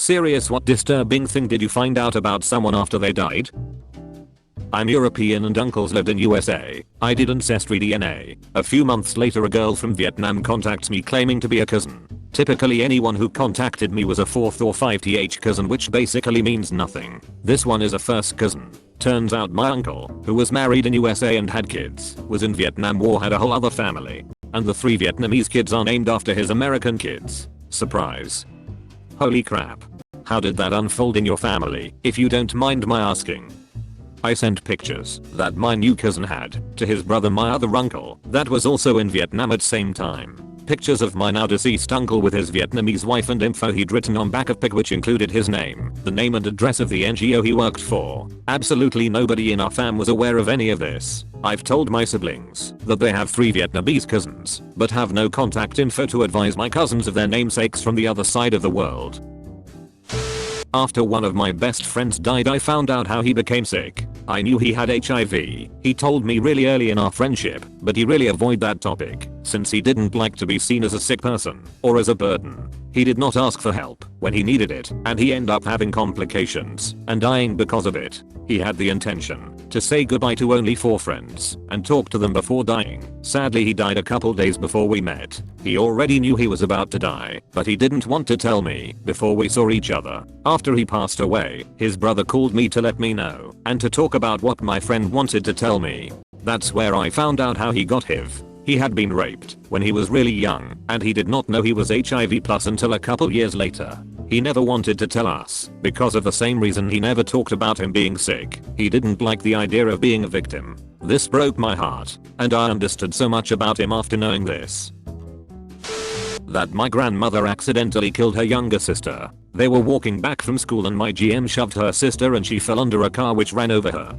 Serious, what disturbing thing did you find out about someone after they died? I'm European and uncles lived in USA. I did ancestry DNA. A few months later a girl from Vietnam contacts me claiming to be a cousin. Typically anyone who contacted me was a 4th or 5th cousin, which basically means nothing. This one is a first cousin. Turns out my uncle, who was married in USA and had kids, was in Vietnam War, had a whole other family. And the 3 Vietnamese kids are named after his American kids. Surprise. Holy crap. How did that unfold in your family, if you don't mind my asking? I sent pictures that my new cousin had to his brother, my other uncle, that was also in Vietnam at same time. Pictures of my now deceased uncle with his Vietnamese wife and info he'd written on back of pic, which included his name, the name and address of the NGO he worked for. Absolutely nobody in our fam was aware of any of this. I've told my siblings that they have 3 Vietnamese cousins, but have no contact info to advise my cousins of their namesakes from the other side of the world. After one of my best friends died, I found out how he became sick. I knew he had HIV. He told me really early in our friendship, but he really avoided that topic, since he didn't like to be seen as a sick person, or as a burden. He did not ask for help when he needed it, and he ended up having complications and dying because of it. He had the intention to say goodbye to only 4 friends and talk to them before dying. Sadly, he died a couple days before we met. He already knew he was about to die, but he didn't want to tell me before we saw each other. After he passed away, his brother called me to let me know and to talk about what my friend wanted to tell me. That's where I found out how he got HIV. He had been raped when he was really young, and he did not know he was HIV+ until a couple years later. He never wanted to tell us because of the same reason he never talked about him being sick. He didn't like the idea of being a victim. This broke my heart, and I understood so much about him after knowing this. That my grandmother accidentally killed her younger sister. They were walking back from school and my GM shoved her sister and she fell under a car which ran over her.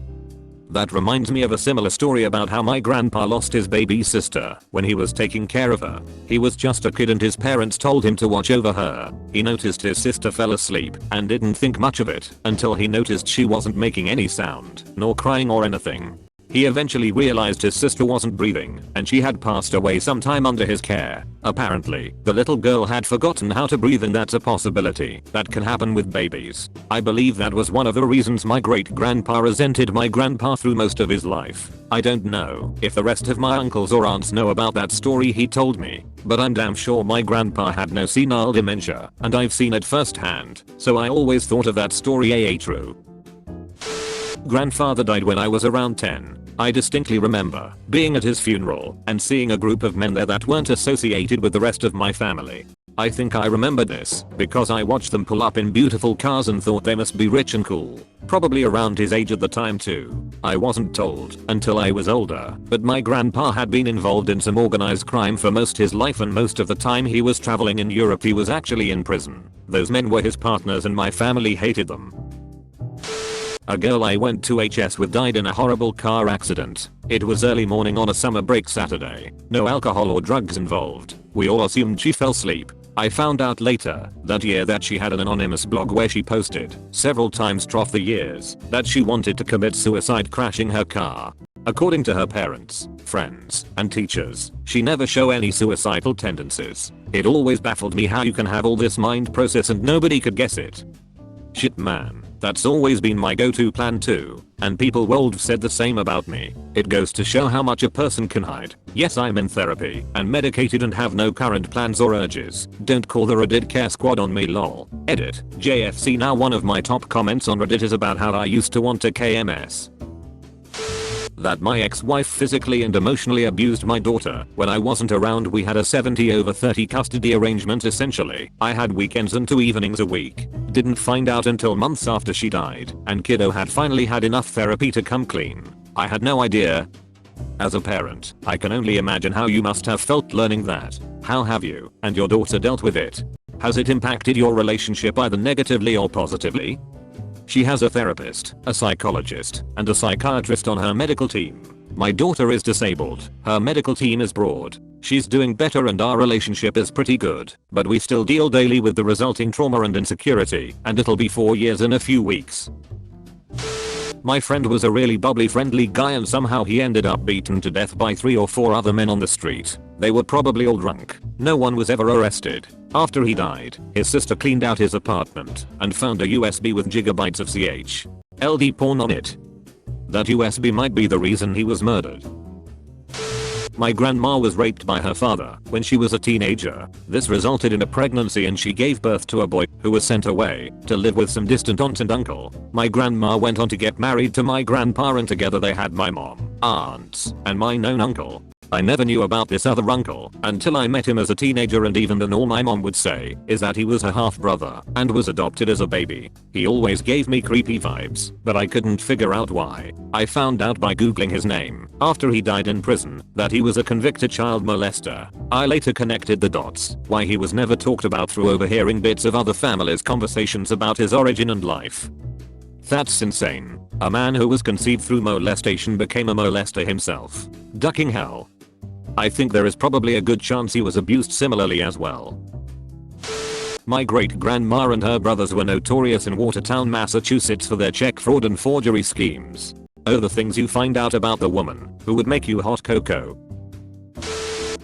That reminds me of a similar story about how my grandpa lost his baby sister when he was taking care of her. He was just a kid and his parents told him to watch over her. He noticed his sister fell asleep and didn't think much of it until he noticed she wasn't making any sound, nor crying or anything. He eventually realized his sister wasn't breathing and she had passed away sometime under his care. Apparently, the little girl had forgotten how to breathe, and that's a possibility that can happen with babies. I believe that was one of the reasons my great-grandpa resented my grandpa through most of his life. I don't know if the rest of my uncles or aunts know about that story he told me, but I'm damn sure my grandpa had no senile dementia, and I've seen it firsthand, so I always thought of that story true. Grandfather died when I was around 10. I distinctly remember being at his funeral and seeing a group of men there that weren't associated with the rest of my family. I think I remember this because I watched them pull up in beautiful cars and thought they must be rich and cool. Probably around his age at the time too. I wasn't told until I was older, but my grandpa had been involved in some organized crime for most his life, and most of the time he was traveling in Europe he was actually in prison. Those men were his partners and my family hated them. A girl I went to HS with died in a horrible car accident. It was early morning on a summer break Saturday. No alcohol or drugs involved. We all assumed she fell asleep. I found out later that year that she had an anonymous blog where she posted several times throughout the years that she wanted to commit suicide crashing her car. According to her parents, friends, and teachers, she never showed any suicidal tendencies. It always baffled me how you can have all this mind process and nobody could guess it. Shit man. That's always been my go-to plan too, and people would said the same about me. It goes to show how much a person can hide. Yes, I'm in therapy and medicated and have no current plans or urges. Don't call the Reddit care squad on me lol. Edit. JFC. Now one of my top comments on Reddit is about how I used to want a KMS. That my ex-wife physically and emotionally abused my daughter when I wasn't around. We had a 70/30 custody arrangement essentially. I had weekends and 2 evenings a week. Didn't find out until months after she died, and kiddo had finally had enough therapy to come clean. I had no idea. As a parent, I can only imagine how you must have felt learning that. How have you and your daughter dealt with it? Has it impacted your relationship either negatively or positively? She has a therapist, a psychologist, and a psychiatrist on her medical team. My daughter is disabled. Her medical team is broad. She's doing better and our relationship is pretty good, but we still deal daily with the resulting trauma and insecurity, and it'll be 4 years in a few weeks. My friend was a really bubbly friendly guy and somehow he ended up beaten to death by 3 or 4 other men on the street. They were probably all drunk. No one was ever arrested. After he died, his sister cleaned out his apartment and found a USB with gigabytes of LD porn on it. That USB might be the reason he was murdered. My grandma was raped by her father when she was a teenager. This resulted in a pregnancy and she gave birth to a boy who was sent away to live with some distant aunt and uncle. My grandma went on to get married to my grandpa and together they had my mom, aunts, and my known uncle. I never knew about this other uncle until I met him as a teenager, and even then all my mom would say is that he was her half brother and was adopted as a baby. He always gave me creepy vibes, but I couldn't figure out why. I found out by googling his name after he died in prison that he was a convicted child molester. I later connected the dots why he was never talked about through overhearing bits of other families' conversations about his origin and life. That's insane. A man who was conceived through molestation became a molester himself. Ducking hell. I think there is probably a good chance he was abused similarly as well. My great-grandma and her brothers were notorious in Watertown, Massachusetts for their check fraud and forgery schemes. Oh, the things you find out about the woman who would make you hot cocoa.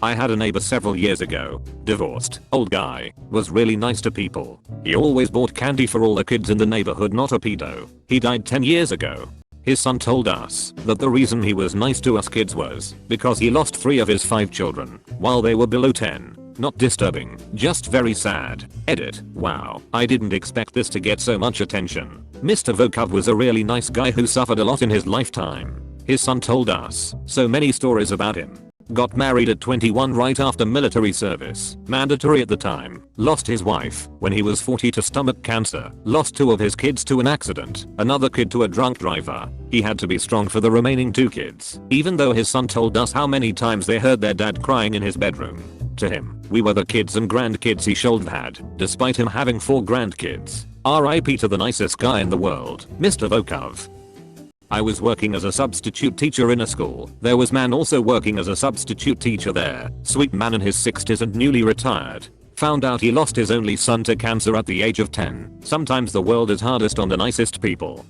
I had a neighbor several years ago, divorced, old guy, was really nice to people. He always bought candy for all the kids in the neighborhood, not a pedo. He died 10 years ago. His son told us that the reason he was nice to us kids was because he lost 3 of his 5 children while they were below 10. Not disturbing, just very sad. Edit. Wow, I didn't expect this to get so much attention. Mr. Vokov was a really nice guy who suffered a lot in his lifetime. His son told us so many stories about him. Got married at 21 right after military service, mandatory at the time. Lost his wife when he was 40 to stomach cancer. Lost 2 of his kids to an accident, another kid to a drunk driver. He had to be strong for the remaining 2 kids, even though his son told us how many times they heard their dad crying in his bedroom. To him, we were the kids and grandkids he should have had, despite him having 4 grandkids. RIP to the nicest guy in the world, Mr. Vokov. I was working as a substitute teacher in a school. There was man also working as a substitute teacher there. Sweet man in his 60s and newly retired. Found out he lost his only son to cancer at the age of 10. Sometimes the world is hardest on the nicest people.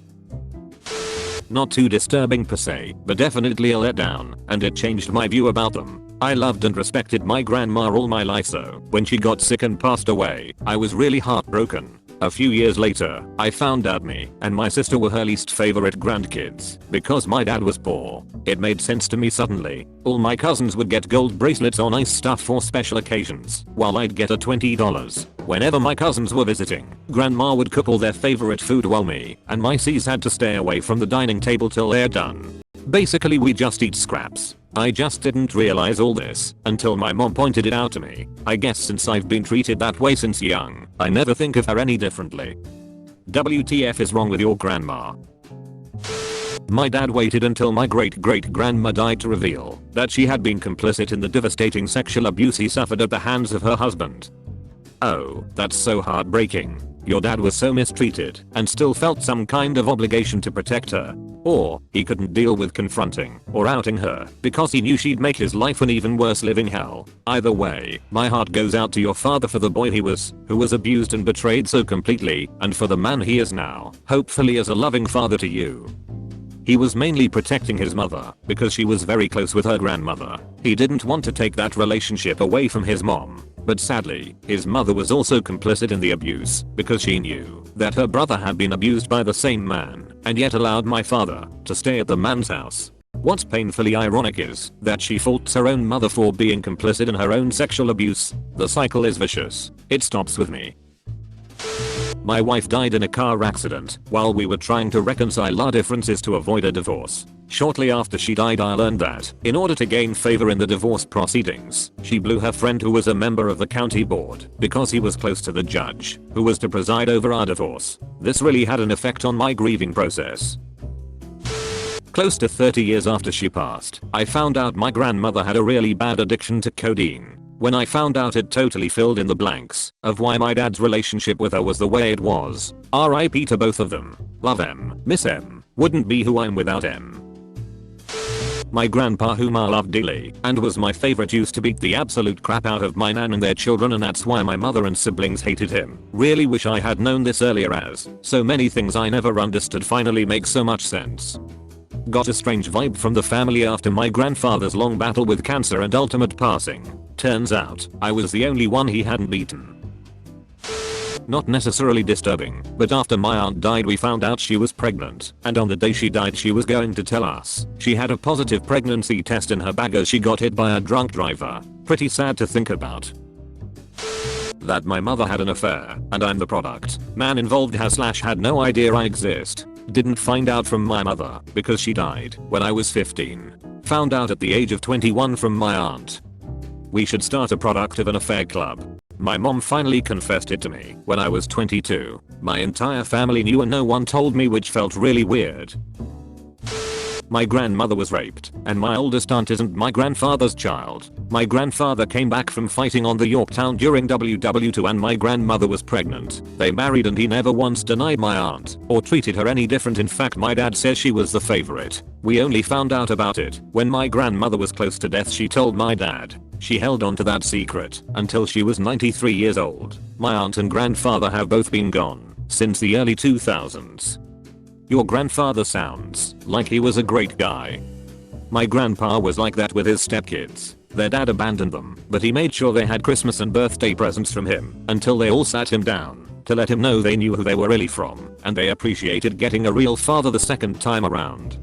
Not too disturbing per se, but definitely a letdown, and it changed my view about them. I loved and respected my grandma all my life, so when she got sick and passed away, I was really heartbroken. A few years later, I found out me and my sister were her least favorite grandkids because my dad was poor. It made sense to me suddenly. All my cousins would get gold bracelets or nice stuff for special occasions, while I'd get a $20. Whenever my cousins were visiting, grandma would cook all their favorite food while me and my C's had to stay away from the dining table till they're done. Basically we just eat scraps. I just didn't realize all this until my mom pointed it out to me. I guess since I've been treated that way since young, I never think of her any differently. WTF is wrong with your grandma? My dad waited until my great-great-grandma died to reveal that she had been complicit in the devastating sexual abuse he suffered at the hands of her husband. Oh, that's so heartbreaking. Your dad was so mistreated and still felt some kind of obligation to protect her. Or he couldn't deal with confronting or outing her because he knew she'd make his life an even worse living hell. Either way, my heart goes out to your father for the boy he was, who was abused and betrayed so completely, and for the man he is now, hopefully as a loving father to you. He was mainly protecting his mother because she was very close with her grandmother. He didn't want to take that relationship away from his mom. But sadly, his mother was also complicit in the abuse because she knew that her brother had been abused by the same man and yet allowed my father to stay at the man's house. What's painfully ironic is that she faults her own mother for being complicit in her own sexual abuse. The cycle is vicious. It stops with me. My wife died in a car accident while we were trying to reconcile our differences to avoid a divorce. Shortly after she died, I learned that, in order to gain favor in the divorce proceedings, she blew her friend who was a member of the county board because he was close to the judge who was to preside over our divorce. This really had an effect on my grieving process. Close to 30 years after she passed, I found out my grandmother had a really bad addiction to codeine. When I found out, it totally filled in the blanks of why my dad's relationship with her was the way it was. RIP to both of them. Love M, miss M, wouldn't be who I'm without M. My grandpa, whom I loved dearly and was my favorite, used to beat the absolute crap out of my nan and their children, and that's why my mother and siblings hated him. Really wish I had known this earlier, as so many things I never understood finally make so much sense. Got a strange vibe from the family after my grandfather's long battle with cancer and ultimate passing. Turns out, I was the only one he hadn't beaten. Not necessarily disturbing, but after my aunt died we found out she was pregnant, and on the day she died she was going to tell us she had a positive pregnancy test in her bag as she got hit by a drunk driver. Pretty sad to think about. That my mother had an affair, and I'm the product. Man involved had no idea I exist. Didn't find out from my mother because she died when I was 15. Found out at the age of 21 from my aunt. We should start a product of an affair club. My mom finally confessed it to me when I was 22. My entire family knew and no one told me, which felt really weird. My grandmother was raped, and my oldest aunt isn't my grandfather's child. My grandfather came back from fighting on the Yorktown during WW2 and my grandmother was pregnant. They married and he never once denied my aunt or treated her any different. In fact, my dad says she was the favorite. We only found out about it when my grandmother was close to death. She told my dad. She held on to that secret until she was 93 years old. My aunt and grandfather have both been gone since the early 2000s. Your grandfather sounds like he was a great guy. My grandpa was like that with his stepkids. Their dad abandoned them, but he made sure they had Christmas and birthday presents from him until they all sat him down to let him know they knew who they were really from and they appreciated getting a real father the second time around.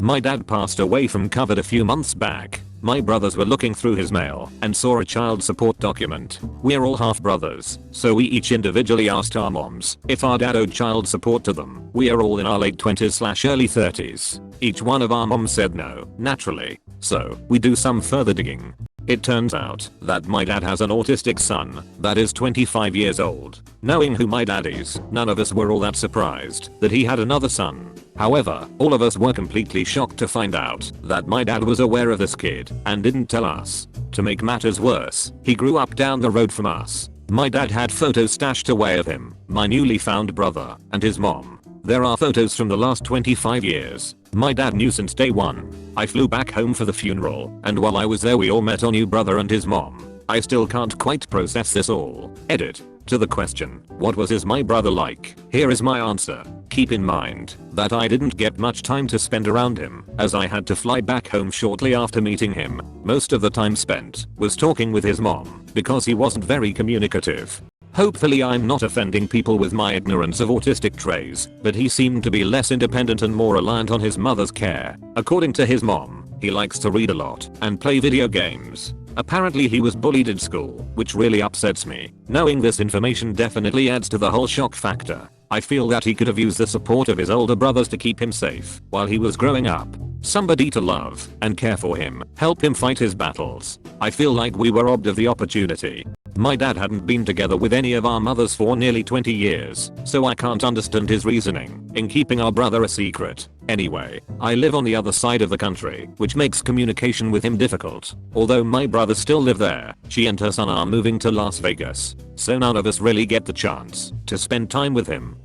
My dad passed away from COVID a few months back. My brothers were looking through his mail and saw a child support document. We're all half brothers, so we each individually asked our moms if our dad owed child support to them. We are all in our late 20s/early 30s. Each one of our moms said no, naturally. So we do some further digging. It turns out that my dad has an autistic son that is 25 years old. Knowing who my dad is, none of us were all that surprised that he had another son. However, all of us were completely shocked to find out that my dad was aware of this kid and didn't tell us. To make matters worse, he grew up down the road from us. My dad had photos stashed away of him, my newly found brother, and his mom. There are photos from the last 25 years. My dad knew since day one. I flew back home for the funeral, and while I was there we all met our new brother and his mom. I still can't quite process this all. Edit. To the question, what was my brother like? Here is my answer. Keep in mind that I didn't get much time to spend around him, as I had to fly back home shortly after meeting him. Most of the time spent was talking with his mom, because he wasn't very communicative. Hopefully I'm not offending people with my ignorance of autistic traits, but he seemed to be less independent and more reliant on his mother's care. According to his mom, he likes to read a lot and play video games. Apparently he was bullied in school, which really upsets me. Knowing this information definitely adds to the whole shock factor. I feel that he could have used the support of his older brothers to keep him safe while he was growing up. Somebody to love and care for him, help him fight his battles. I feel like we were robbed of the opportunity. My dad hadn't been together with any of our mothers for nearly 20 years, so I can't understand his reasoning in keeping our brother a secret. Anyway, I live on the other side of the country, which makes communication with him difficult. Although my brothers still live there, she and her son are moving to Las Vegas, so none of us really get the chance to spend time with him.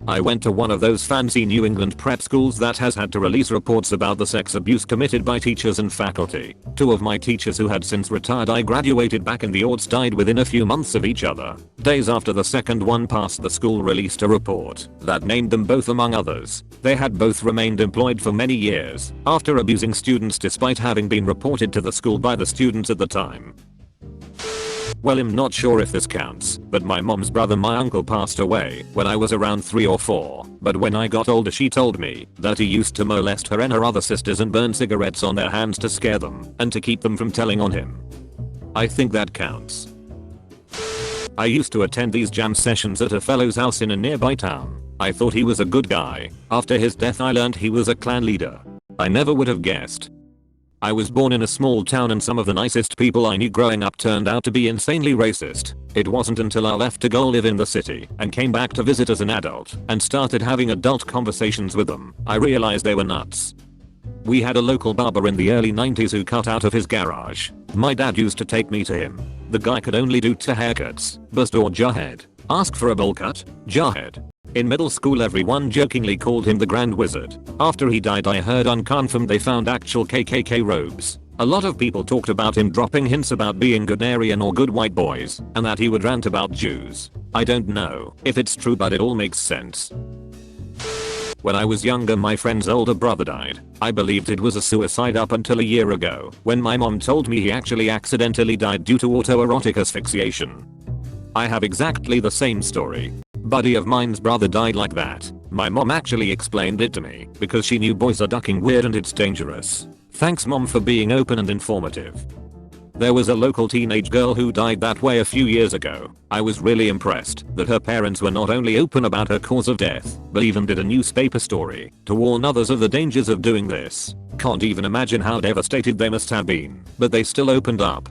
I went to one of those fancy New England prep schools that has had to release reports about the sex abuse committed by teachers and faculty. Two of my teachers who had since retired I graduated back in the aughts died within a few months of each other. Days after the second one passed, the school released a report that named them both among others. They had both remained employed for many years after abusing students despite having been reported to the school by the students at the time. Well, I'm not sure if this counts, but my mom's brother, my uncle, passed away when I was around 3 or 4, but when I got older she told me that he used to molest her and her other sisters and burn cigarettes on their hands to scare them and to keep them from telling on him. I think that counts. I used to attend these jam sessions at a fellow's house in a nearby town. I thought he was a good guy. After his death I learned he was a clan leader. I never would have guessed. I was born in a small town and some of the nicest people I knew growing up turned out to be insanely racist. It wasn't until I left to go live in the city and came back to visit as an adult and started having adult conversations with them, I realized they were nuts. We had a local barber in the early 90s who cut out of his garage. My dad used to take me to him. The guy could only do 2 haircuts, bust or jaw head. Ask for a bowl cut? Jarhead. In middle school everyone jokingly called him the Grand Wizard. After he died I heard unconfirmed they found actual KKK robes. A lot of people talked about him dropping hints about being good Aryan or good white boys, and that he would rant about Jews. I don't know if it's true but it all makes sense. When I was younger my friend's older brother died. I believed it was a suicide up until a year ago when my mom told me he actually accidentally died due to autoerotic asphyxiation. I have exactly the same story. Buddy of mine's brother died like that. My mom actually explained it to me because she knew boys are ducking weird and it's dangerous. Thanks mom for being open and informative. There was a local teenage girl who died that way a few years ago. I was really impressed that her parents were not only open about her cause of death, but even did a newspaper story to warn others of the dangers of doing this. Can't even imagine how devastated they must have been, but they still opened up.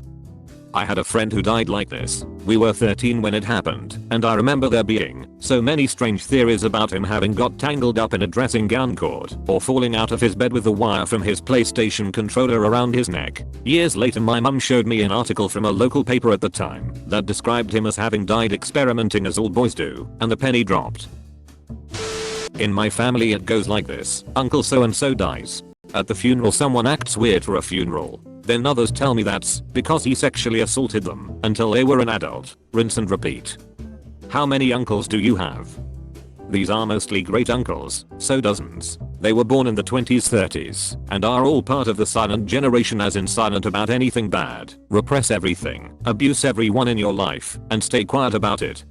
I had a friend who died like this. We were 13 when it happened, and I remember there being so many strange theories about him having got tangled up in a dressing gown cord or falling out of his bed with a wire from his PlayStation controller around his neck. Years later my mum showed me an article from a local paper at the time that described him as having died experimenting as all boys do, and the penny dropped. In my family it goes like this. Uncle so and so dies. At the funeral someone acts weird for a funeral. Then others tell me that's because he sexually assaulted them until they were an adult. Rinse and repeat. How many uncles do you have? These are mostly great uncles, so dozens. They were born in the 20s 30s and are all part of the silent generation, as in silent about anything bad. Repress everything, abuse everyone in your life, and stay quiet about it.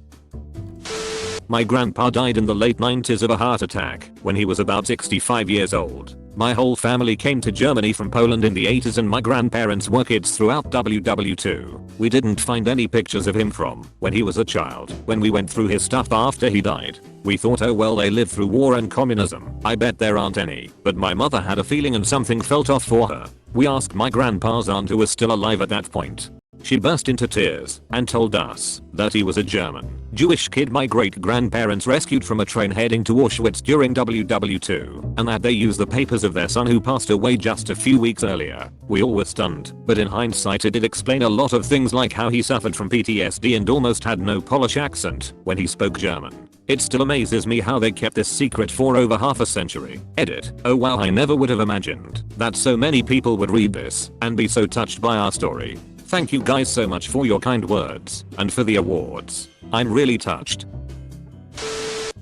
My grandpa died in the late 90s of a heart attack when he was about 65 years old. My whole family came to Germany from Poland in the 80s and my grandparents were kids throughout WW2. We didn't find any pictures of him from when he was a child. When we went through his stuff after he died, we thought oh well they lived through war and communism. I bet there aren't any. But my mother had a feeling and something felt off for her. We asked my grandpa's aunt who was still alive at that point. She burst into tears and told us that he was a German Jewish kid my great-grandparents rescued from a train heading to Auschwitz during WW2, and that they used the papers of their son who passed away just a few weeks earlier. We all were stunned, but in hindsight it did explain a lot of things like how he suffered from PTSD and almost had no Polish accent when he spoke German. It still amazes me how they kept this secret for over half a century. Edit. Oh wow, I never would have imagined that so many people would read this and be so touched by our story. Thank you guys so much for your kind words and for the awards. I'm really touched.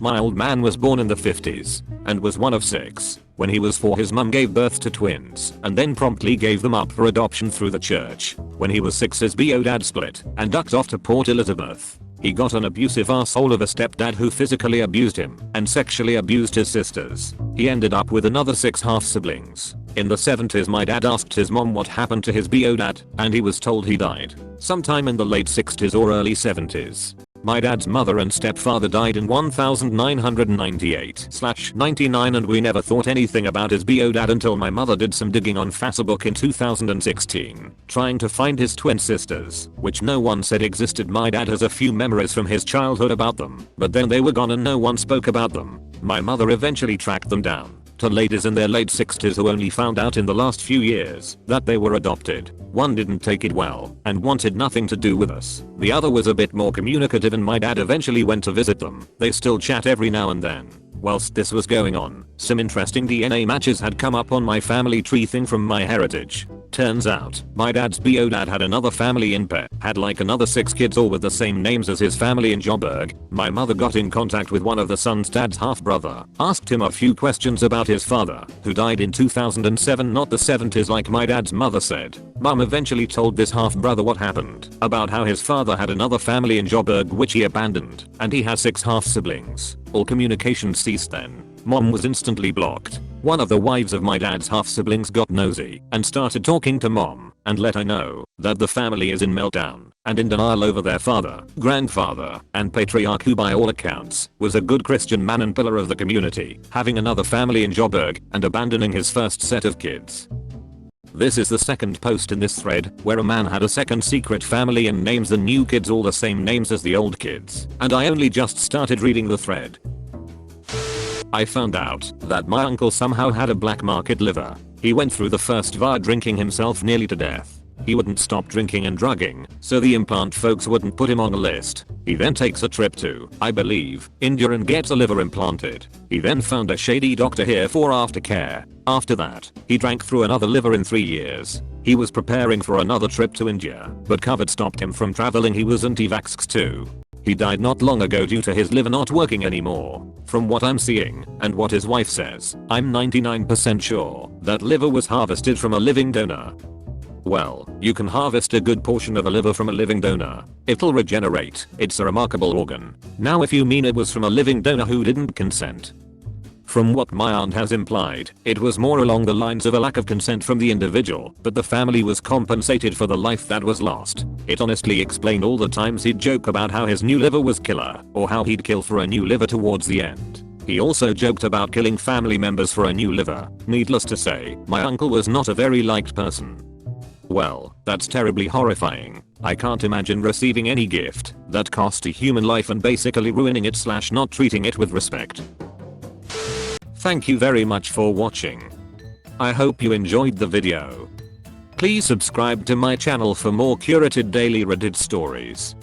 My old man was born in the 50s and was one of 6. When he was 4 his mum gave birth to twins and then promptly gave them up for adoption through the church. When he was 6 his bio dad split and ducked off to Port Elizabeth. He got an abusive asshole of a stepdad who physically abused him and sexually abused his sisters. He ended up with another 6 half siblings. In the 70s my dad asked his mom what happened to his bio dad and he was told he died sometime in the late 60s or early 70s. My dad's mother and stepfather died in 1998/99 and we never thought anything about his bio dad until my mother did some digging on Facebook in 2016, trying to find his twin sisters, which no one said existed. My dad has a few memories from his childhood about them, but then they were gone and no one spoke about them. My mother eventually tracked them down to ladies in their late 60s who only found out in the last few years that they were adopted. One didn't take it well and wanted nothing to do with us. The other was a bit more communicative and my dad eventually went to visit them. They still chat every now and then. Whilst this was going on, some interesting DNA matches had come up on my family tree thing from my heritage. Turns out, my dad's bio dad had another family in Pe, had like another 6 kids all with the same names as his family in Joburg. My mother got in contact with one of the son's dad's half-brother, asked him a few questions about his father, who died in 2007, not the 70s like my dad's mother said. Mum eventually told this half-brother what happened, about how his father had another family in Joburg which he abandoned, and he has 6 half-siblings. All communication ceased then. Mom was instantly blocked. One of the wives of my dad's half-siblings got nosy and started talking to mom and let her know that the family is in meltdown and in denial over their father, grandfather, and patriarch who by all accounts was a good Christian man and pillar of the community, having another family in Joburg and abandoning his first set of kids. This is the second post in this thread where a man had a second secret family and names the new kids all the same names as the old kids, and I only just started reading the thread. I found out that my uncle somehow had a black market liver. He went through the first VAR drinking himself nearly to death. He wouldn't stop drinking and drugging, so the implant folks wouldn't put him on a list. He then takes a trip to, I believe, India and gets a liver implanted. He then found a shady doctor here for aftercare. After that, he drank through another liver in 3 years. He was preparing for another trip to India, but COVID stopped him from traveling. He was anti-vax too. He died not long ago due to his liver not working anymore. From what I'm seeing, and what his wife says, I'm 99% sure that liver was harvested from a living donor. Well, you can harvest a good portion of a liver from a living donor. It'll regenerate. It's a remarkable organ. Now if you mean it was from a living donor who didn't consent. From what my aunt has implied, it was more along the lines of a lack of consent from the individual, but the family was compensated for the life that was lost. It honestly explained all the times he'd joke about how his new liver was killer, or how he'd kill for a new liver towards the end. He also joked about killing family members for a new liver. Needless to say, my uncle was not a very liked person. Well, that's terribly horrifying. I can't imagine receiving any gift that cost a human life and basically ruining it / not treating it with respect. Thank you very much for watching. I hope you enjoyed the video. Please subscribe to my channel for more curated daily Reddit stories.